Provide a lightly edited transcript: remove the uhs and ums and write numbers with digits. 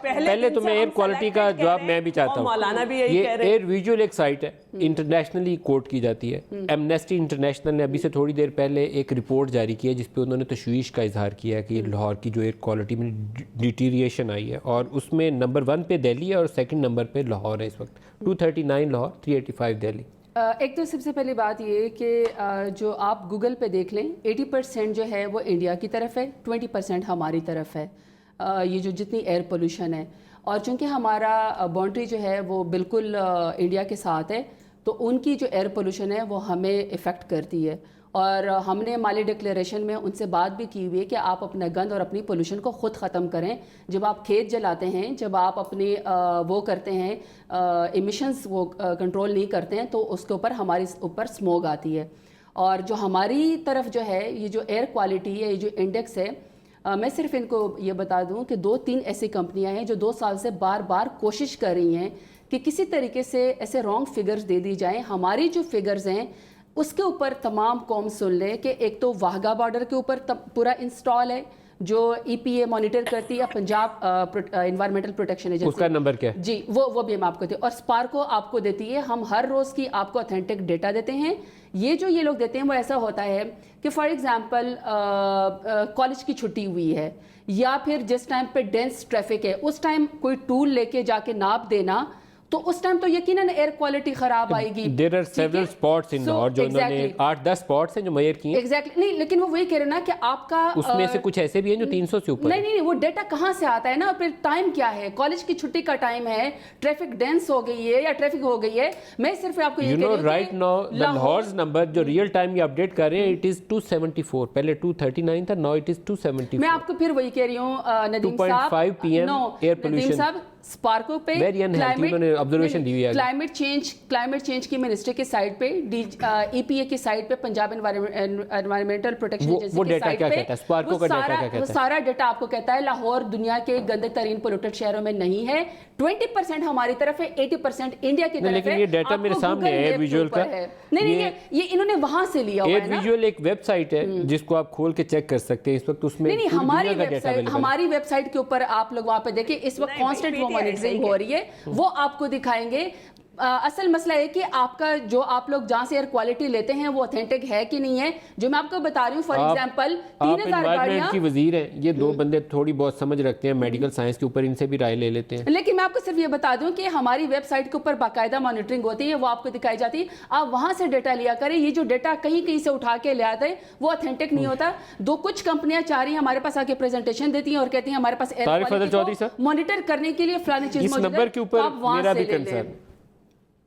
پہلے تو میں ایئر کوالٹی کا جواب میں بھی چاہتا ہوں. یہ ایئر ویژول ایک سائٹ ہے, انٹرنیشنلی کوٹ کی جاتی ہے. ایمنیسٹی انٹرنیشنل نے ابھی سے تھوڑی دیر پہلے ایک رپورٹ جاری کی ہے جس پہ انہوں نے تشویش کا اظہار کیا ہے کہ لاہور کی جو ایئر کوالٹی میں ڈیٹیریشن آئی ہے, اور اس میں نمبر 1 پہ دہلی ہے اور سیکنڈ نمبر پہ لاہور ہے اس وقت. 239 لاہور, 385 دہلی. ایک تو سب سے پہلی بات یہ کہ جو آپ گوگل پہ دیکھ لیں 80% جو ہے وہ انڈیا کی طرف ہے, 20% ہماری طرف ہے. یہ جو جتنی ایئر پولوشن ہے, اور چونکہ ہمارا باؤنڈری جو ہے وہ بالکل انڈیا کے ساتھ ہے, تو ان کی جو ایئر پولوشن ہے وہ ہمیں افیکٹ کرتی ہے. اور ہم نے مالی ڈکلیریشن میں ان سے بات بھی کی ہوئی ہے کہ آپ اپنا گند اور اپنی پولوشن کو خود ختم کریں. جب آپ کھیت جلاتے ہیں, جب آپ اپنی وہ کرتے ہیں ایمیشنز وہ کنٹرول نہیں کرتے ہیں, تو اس کے اوپر ہماری اوپر اسموگ آتی ہے. اور جو ہماری طرف جو ہے یہ جو ایئر کوالٹی ہے, یہ جو انڈیکس ہے, میں صرف ان کو یہ بتا دوں کہ 2-3 ایسی کمپنیاں ہیں جو 2 سال سے بار بار کوشش کر رہی ہیں کہ کسی طریقے سے ایسے رانگ فگرز دے دی جائیں. ہماری جو فگرز ہیں اس کے اوپر تمام قوم سن لیں کہ ایک تو واہگہ بارڈر کے اوپر پورا انسٹال ہے جو ای پی اے مانیٹر کرتی ہے, پنجاب انوائرمنٹل پروٹیکشن ایجنسی. اس کا نمبر کیا ہے؟ جی وہ بھی ہم آپ کو دیتے ہیں, اور اسپارکو آپ کو دیتی ہے. ہم ہر روز کی آپ کو اتھینٹک ڈیٹا دیتے ہیں. یہ جو یہ لوگ دیتے ہیں وہ ایسا ہوتا ہے کہ فار ایگزامپل کالج کی چھٹی ہوئی ہے, یا پھر جس ٹائم پہ ڈینس ٹریفک ہے اس ٹائم کوئی ٹول لے کے جا کے ناپ دینا, تو اس ٹائم تو یقیناً ایئر کوالٹی خراب آئے گی. There are several spots in Lahore جو انہوں نے 8-10 spots ہیں جو میئر کی ہیں. ایگزیکٹلی نہیں, لیکن وہ وہی کہہ رہے نا کہ آپ کا اس میں سے کچھ ایسے بھی ہیں جو 300 سے اوپر. نہیں, وہ ڈیٹا کہاں سے آتا ہے نا, پھر ٹائم کیا ہے, کالج کی چھٹی کا ٹائم ہے, ٹریفک ڈینس ہو گئی ہے یا ٹریفک ہو گئی ہے. میں صرف آپ کو یہ کہہ رہی ہوں رائٹ ناؤ لاہور's نمبر جو ریئل ٹائم یہ اپڈیٹ کر رہے ہیں اٹ از 274. پہلے 239 تھا, ناؤ اٹ از 274. میں آپ کو پھر وہی کہہ رہی ہوں ندیم صاحب, 2.5 PM ایئر پولوشن صاحب اسپارکو پہ کلائمیٹ چینج کی منسٹری کی سائٹ پہ, ای پی اے کی سائٹ پہ, پنجاب انوائرمنٹل پروٹیکشن ایجنسی کی سائٹ پہ وہ سارا ڈیٹا آپ کو کہتا ہے لاہور دنیا کے گندے ترین پولوٹڈ شہروں میں نہیں ہے. 20% ہماری طرف ہے, 80% انڈیا کی طرف ہے. لیکن یہ ڈیٹا میرے سامنے ہے ویژول کا. نہیں, یہ انہوں نے وہاں سے لیا ہوا ہے نا. ویژول ایک ویب سائٹ ہے جس کو آپ کھول کے چیک کر سکتے ہیں اس وقت. اس میں ہماری ویب سائٹ کے اوپر آپ لوگ وہاں پہ دیکھیں, اس وقت کانسٹنٹ وہ مانیٹرنگ ہو رہی ہے, وہ آپ کو دکھائیں گے. اصل مسئلہ ہے کہ آپ کا جو آپ لوگ جہاں سے ایئر کوالٹی لیتے ہیں وہ اتھینٹک ہے کہ نہیں ہے. جو میں آپ کو بتا رہی ہوں فار ایگزامپل 3000 گاڑیاں کی وزیر ہیں, یہ 2 بندے تھوڑی بہت سمجھ رکھتے ہیں میڈیکل سائنس کے اوپر, ان سے بھی رائے لے لیتے ہیں. لیکن میں آپ کو صرف یہ بتا دوں کہ ہماری ویب سائٹ کے اوپر باقاعدہ مانیٹرنگ ہوتی ہے, وہ آپ کو دکھائی جاتی ہے. آپ وہاں سے ڈیٹا لیا کریں. یہ جو ڈیٹا کہیں سے اٹھا کے لے آتے ہیں وہ اتھینٹک نہیں ہوتا. کچھ کمپنیاں چاہ رہی ہیں ہمارے پاس آ کے پریزنٹیشن دیتی ہیں اور کہتی ہیں ہمارے پاس ایئر کوالٹی کو مانیٹر کرنے کے لیے فلانی چیز موجود ہے. اس نمبر کے اوپر میرا بھی کنسرن